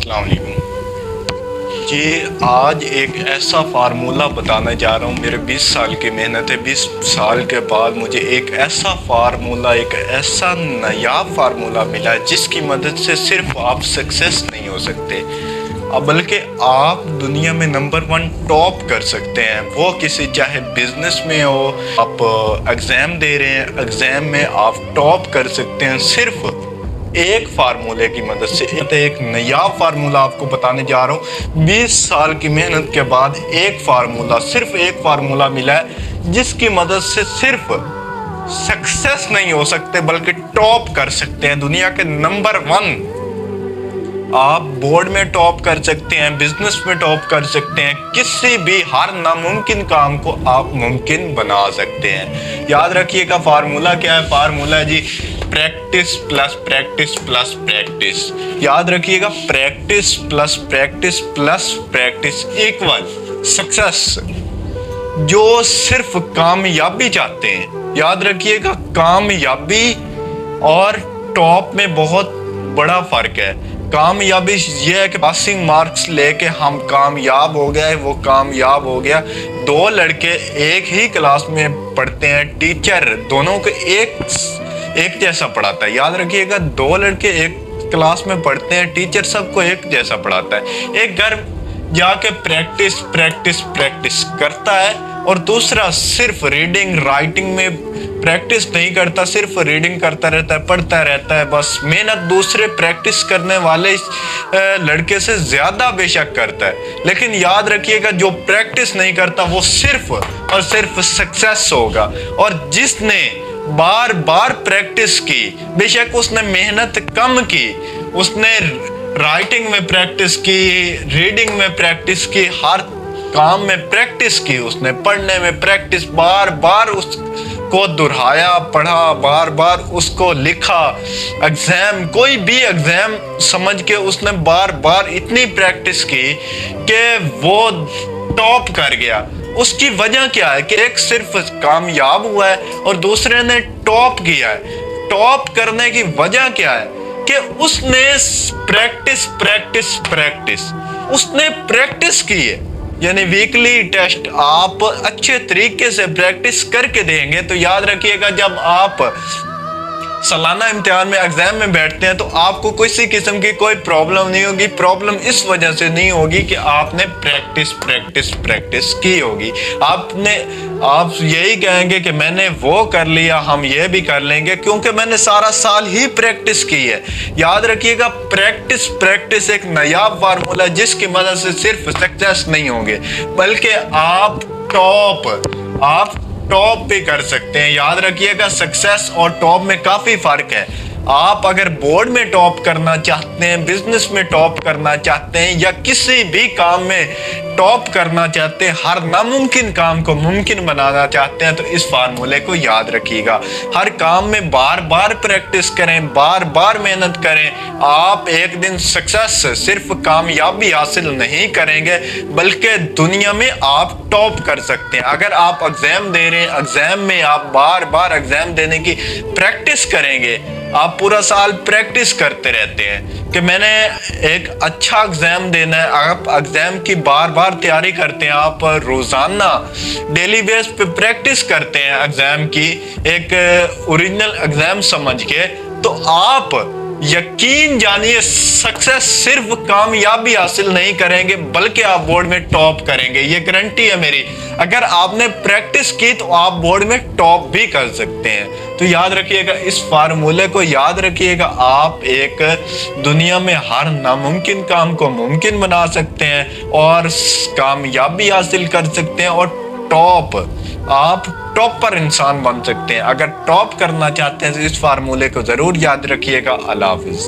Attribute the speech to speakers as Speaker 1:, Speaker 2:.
Speaker 1: अस्सलाम वालेकुम जी। आज एक ऐसा फार्मूला बताने जा रहा हूँ। मेरे 20 साल की मेहनत है। 20 साल के बाद मुझे एक ऐसा फार्मूला, एक ऐसा नायाब फार्मूला मिला है जिसकी मदद से सिर्फ आप सक्सेस नहीं हो सकते, बल्कि आप दुनिया में नंबर 1 टॉप कर सकते हैं। वो किसी चाहे बिजनेस में हो, आप एग्ज़ाम दे रहे हैं, एग्ज़ाम में आप टॉप कर सकते हैं सिर्फ एक फार्मूले की मदद से। एक नया फार्मूला आपको बताने जा रहा हूँ। 20 साल की मेहनत के बाद एक फार्मूला, सिर्फ एक फार्मूला मिला है जिसकी मदद से सिर्फ सक्सेस नहीं हो सकते बल्कि टॉप कर सकते हैं, दुनिया के नंबर 1। आप बोर्ड में टॉप कर सकते हैं, बिजनेस में टॉप कर सकते हैं, किसी भी हर नामुमकिन काम को आप मुमकिन बना सकते हैं। याद रखिएगा फार्मूला क्या है। फार्मूला है जी practice plus practice plus practice. याद रखिएगा practice plus practice plus practice equal success. जो सिर्फ कामयाबी चाहते हैं, याद रखिएगा कामयाबी और टॉप में बहुत बड़ा फर्क है। कामयाबी ये है कि पासिंग मार्क्स लेके हम कामयाब हो गए, वो कामयाब हो गया। 2 लड़के एक ही क्लास में पढ़ते हैं, टीचर दोनों को एक जैसा पढ़ाता है। याद रखिएगा 2 लड़के एक क्लास में पढ़ते हैं, टीचर सबको एक जैसा पढ़ाता है। एक घर जाके प्रैक्टिस प्रैक्टिस प्रैक्टिस करता है और दूसरा सिर्फ रीडिंग राइटिंग में प्रैक्टिस नहीं करता, सिर्फ रीडिंग करता रहता है, पढ़ता रहता है बस। मेहनत दूसरे प्रैक्टिस करने वाले लड़के से ज़्यादा बेशक करता है, लेकिन याद रखिएगा जो प्रैक्टिस नहीं करता वो सिर्फ और सिर्फ सक्सेस होगा। और जिसने बार बार प्रैक्टिस की, बेशक उसने मेहनत कम की, उसने राइटिंग में प्रैक्टिस की, रीडिंग में प्रैक्टिस की, हर काम में प्रैक्टिस की, उसने पढ़ने में प्रैक्टिस, बार बार उसको दोहराया, पढ़ा, बार बार उसको लिखा। एग्जाम, कोई भी एग्जाम समझ के उसने बार बार इतनी प्रैक्टिस की कि वो टॉप कर गया। उसकी वजह क्या है कि एक सिर्फ कामयाब हुआ है और दूसरे ने टॉप किया है। टॉप करने की वजह क्या है कि उसने प्रैक्टिस प्रैक्टिस प्रैक्टिस उसने प्रैक्टिस की है। यानी वीकली टेस्ट आप अच्छे तरीके से प्रैक्टिस करके देंगे तो याद रखिएगा जब आप सालाना इम्तिहान में एग्जाम में बैठते हैं तो आपको किसी किस्म की कोई प्रॉब्लम नहीं होगी। प्रॉब्लम इस वजह से नहीं होगी कि आपने प्रैक्टिस प्रैक्टिस प्रैक्टिस की होगी। आप यही कहेंगे कि मैंने वो कर लिया, हम ये भी कर लेंगे क्योंकि मैंने सारा साल ही प्रैक्टिस की है। याद रखिएगा प्रैक्टिस प्रैक्टिस एक नया फार्मूला है जिसकी मदद से सिर्फ सक्सेस नहीं होंगे बल्कि आप टॉप भी कर सकते हैं। याद रखिएगा सक्सेस और टॉप में काफी फर्क है। आप अगर बोर्ड में टॉप करना चाहते हैं, बिजनेस में टॉप करना चाहते हैं या किसी भी काम में टॉप करना चाहते हैं, हर नामुमकिन काम को मुमकिन बनाना चाहते हैं तो इस फार्मूले को याद रखिएगा। हर काम में बार बार प्रैक्टिस करें, बार बार मेहनत करें। आप एक दिन सक्सेस, सिर्फ कामयाबी हासिल नहीं करेंगे बल्कि दुनिया में आप टॉप कर सकते हैं। अगर आप एग्जाम दे रहे हैं, एग्जाम में आप बार बार एग्जाम देने की प्रैक्टिस करेंगे, आप पूरा साल प्रैक्टिस करते रहते हैं कि मैंने एक अच्छा एग्जाम देना है, आप एग्जाम की बार बार तैयारी करते हैं, आप रोजाना डेली बेस पे प्रैक्टिस करते हैं एग्जाम की, एक ओरिजिनल एग्जाम समझ के, तो आप यकीन जानिए सक्सेस सिर्फ कामयाबी हासिल नहीं करेंगे बल्कि आप बोर्ड में टॉप करेंगे। ये गारंटी है मेरी। अगर आपने प्रैक्टिस की तो आप बोर्ड में टॉप भी कर सकते हैं। तो याद रखिएगा इस फार्मूले को, याद रखिएगा आप एक दुनिया में हर नामुमकिन काम को मुमकिन बना सकते हैं और कामयाबी हासिल कर सकते हैं और आप टॉपर इंसान बन सकते हैं। अगर टॉप करना चाहते हैं तो इस फार्मूले को जरूर याद रखिएगा। अल्लाह हाफिज।